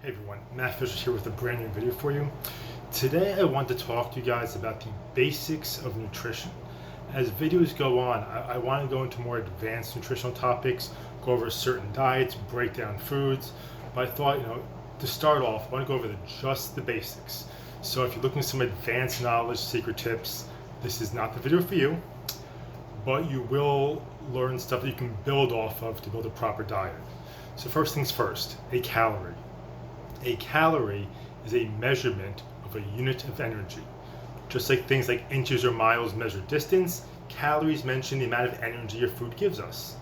Hey everyone, Matt Fisher here with a brand new video for you. Today I want to talk to you guys about the basics of nutrition. As videos go on, I want to go into more advanced nutritional topics, go over certain diets, break down foods, but I thought, to start off, I want to go over just the basics. So if you're looking for some advanced knowledge, secret tips, this is not the video for you, but you will learn stuff that you can build off of to build a proper diet. So first things first, a calorie. A calorie is a measurement of a unit of energy. Just like things like inches or miles measure distance, calories mention the amount of energy your food gives us.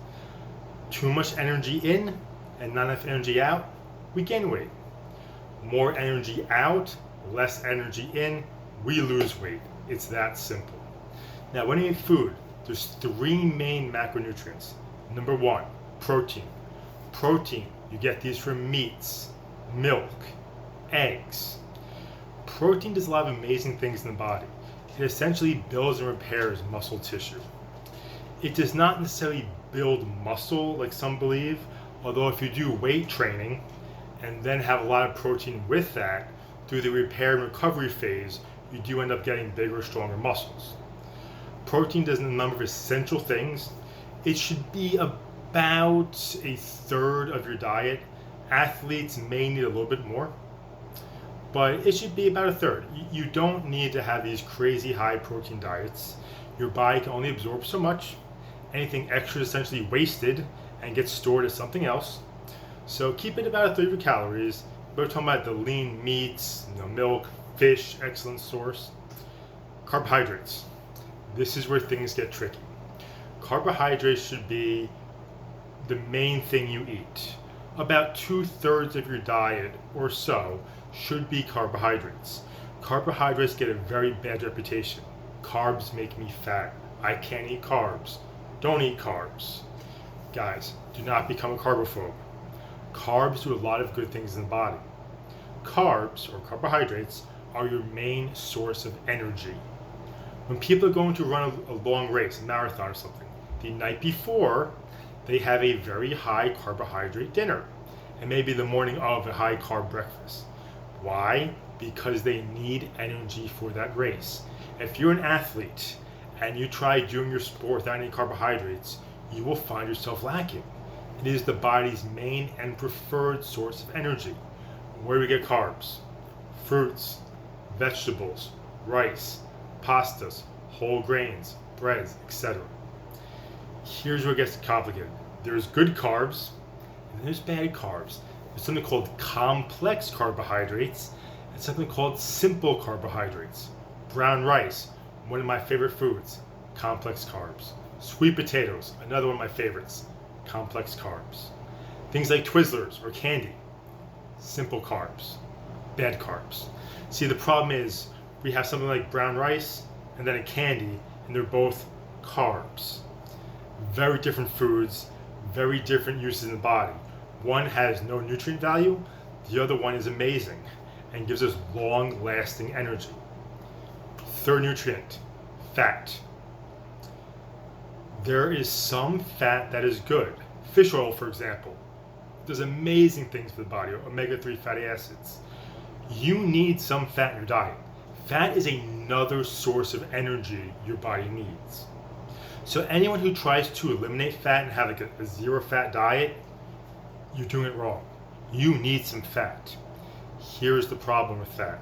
Too much energy in and not enough energy out, we gain weight. More energy out, less energy in, we lose weight. It's that simple. Now, when you eat food, there's three main macronutrients. Number one, protein. Protein, you get these from meats, milk, eggs. Protein does a lot of amazing things in the body. It essentially builds and repairs muscle tissue. It does not necessarily build muscle like some believe, although if you do weight training and then have a lot of protein with that, through the repair and recovery phase, you do end up getting bigger, stronger muscles. Protein does a number of essential things. It should be about a third of your diet. Athletes may need a little bit more, but it should be about a third. You don't need to have these crazy high protein diets. Your body can only absorb so much. Anything extra is essentially wasted and gets stored as something else. So keep it about a third of your calories. We're talking about the lean meats, milk, fish, excellent source. Carbohydrates. This is where things get tricky. Carbohydrates should be the main thing you eat. About 2/3 of your diet or so should be carbohydrates. Carbohydrates get a very bad reputation. Carbs make me fat. I can't eat carbs. Don't eat carbs. Guys, do not become a carbophobe. Carbs do a lot of good things in the body. Carbs, or carbohydrates, are your main source of energy. When people are going to run a long race, a marathon or something, the night before, they have a very high carbohydrate dinner and maybe the morning of a high carb breakfast. Why? Because they need energy for that race. If you're an athlete and you try doing your sport without any carbohydrates, you will find yourself lacking. It is the body's main and preferred source of energy. Where do we get carbs? Fruits, vegetables, rice, pastas, whole grains, breads, etc. Here's where it gets complicated. There's good carbs, and there's bad carbs. There's something called complex carbohydrates, and something called simple carbohydrates. Brown rice, one of my favorite foods, complex carbs. Sweet potatoes, another one of my favorites, complex carbs. Things like Twizzlers or candy, simple carbs, bad carbs. See, the problem is we have something like brown rice and then a candy, and they're both carbs. Very different foods, very different uses in the body. One has no nutrient value, the other one is amazing and gives us long-lasting energy. Third nutrient, fat. There is some fat that is good. Fish oil, for example, does amazing things for the body, omega-3 fatty acids. You need some fat in your diet. Fat is another source of energy your body needs. So anyone who tries to eliminate fat and have like a zero fat diet, you're doing it wrong. You need some fat. Here's the problem with fat.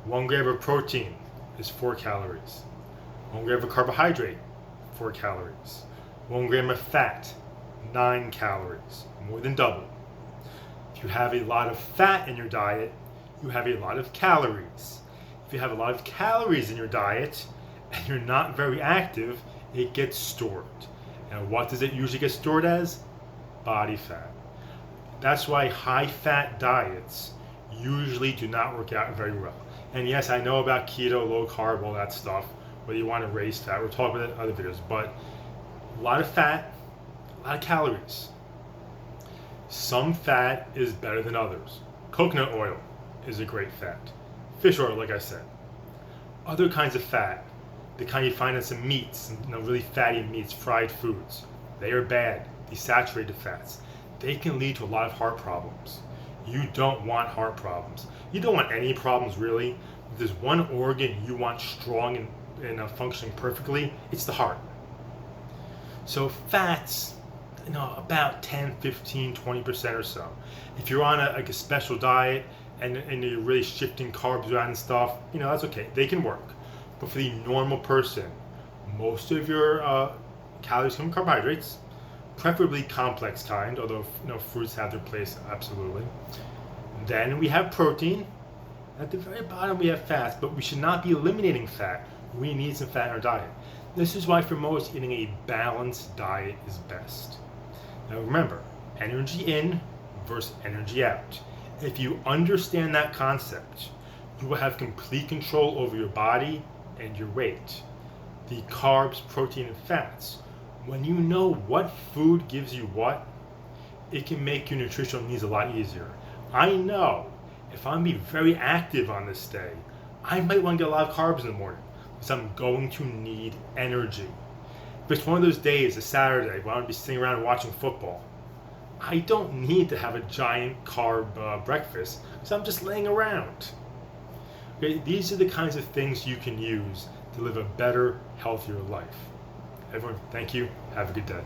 1 gram of protein is 4 calories. 1 gram of carbohydrate, 4 calories. 1 gram of fat, 9 calories, more than double. If you have a lot of fat in your diet, you have a lot of calories. If you have a lot of calories in your diet and you're not very active, it gets stored. And what does it usually get stored as? Body fat. That's why high fat diets usually do not work out very well. And yes, I know about keto, low carb, all that stuff, whether you want to raise fat. We'll talk about that in other videos, but a lot of fat, a lot of calories. Some fat is better than others. Coconut oil is a great fat. Fish oil, like I said. Other kinds of fat, the kind you find in some meats, really fatty meats, fried foods, they are bad. These saturated fats, they can lead to a lot of heart problems. you don't want heart problems. You don't want any problems really. If there's one organ you want strong and functioning perfectly, it's the heart. So fats, about 10, 15, 20% or so. If you're on a special diet and you're really shifting carbs around and stuff, that's okay. They can work. But for the normal person, most of your calories come from carbohydrates, preferably complex kind, although fruits have their place, absolutely. Then we have protein. At the very bottom we have fats, but we should not be eliminating fat. We need some fat in our diet. This is why for most, eating a balanced diet is best. Now remember, energy in versus energy out. If you understand that concept, you will have complete control over your body and your weight. The carbs, protein, and fats. When you know what food gives you what, it can make your nutritional needs a lot easier. I know if I'm being very active on this day, I might want to get a lot of carbs in the morning because I'm going to need energy. If it's one of those days, a Saturday, when I'm going to be sitting around watching football, I don't need to have a giant carb breakfast because I'm just laying around. Okay, these are the kinds of things you can use to live a better, healthier life. Everyone, thank you. Have a good day.